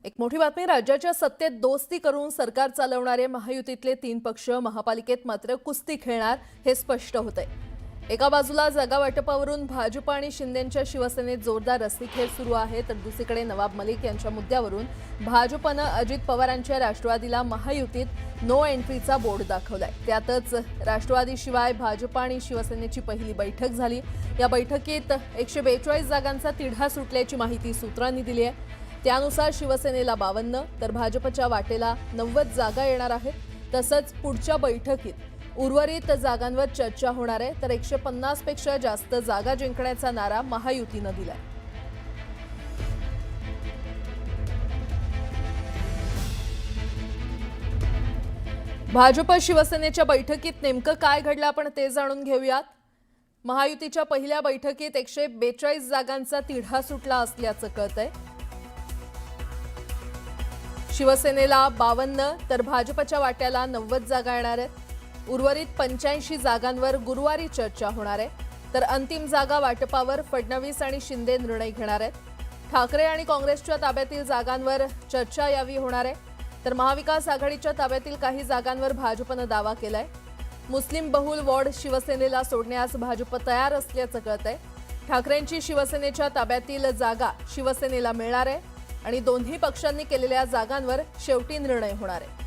एक मोठी बातमी राज्याच्या सत्तेत दोस्ती करून सरकार चालवणारे महायुतीतले 3 पक्ष महापालिकेत मात्र कुस्ती खेळणार हे स्पष्ट होतंय। एका बाजूला जागा वाटपावरून भाजप आणि शिंदेंच्या शिवसेनेत जोरदार रस्सीखेच सुरू आहे, तर दुसरीकडे नवाब मलिक यांच्या मुद्द्यावरून भाजपनं अजित पवारांच्या राष्ट्रवादीला महायुतीत नो एंट्रीचा बोर्ड दाखवलाय। त्यातच राष्ट्रवादीशिवाय भाजप आणि शिवसेनेची पहिली बैठक झाली। या बैठकीत 142 जागांचा तिढा सुटल्याची माहिती सूत्रांनी दिली आहे। त्यानुसार शिवसेनेला 52 तर भाजपच्या वाटेला 90 जागा येणार आहेत। तसंच पुढच्या बैठकीत उर्वरित जागांवर चर्चा होणार आहे, तर 150 पेक्षा जास्त जागा जिंकण्याचा नारा महायुतीनं दिलाय। भाजप शिवसेनेच्या बैठकीत नेमकं काय घडलं आपण ते जाणून घेऊयात। महायुतीच्या पहिल्या बैठकीत 142 जागांचा तिढा सुटला असल्याचं कळतंय। शिवसेनेला 52 तर भाजपच्या वाट्याला 90 जागा येणार आहेत। उर्वरित 85 जागांवर गुरुवारी चर्चा होणार आहे, तर अंतिम जागा वाटपावर फडणवीस आणि शिंदे निर्णय घेणार आहेत। ठाकरे आणि काँग्रेसच्या ताब्यातील जागांवर चर्चा यावी होणार आहे, तर महाविकास आघाडीच्या ताब्यातील काही जागांवर भाजपनं दावा केलाय। मुस्लिम बहुल वॉर्ड शिवसेनेला सोडण्यास भाजप तयार असल्याचं कळतंय। ठाकरेंची शिवसेनेच्या ताब्यातील जागा शिवसेनेला मिळणार आहे आणि दोन्ही पक्षांनी केलेल्या जागांवर शेवटी निर्णय होणार आहे।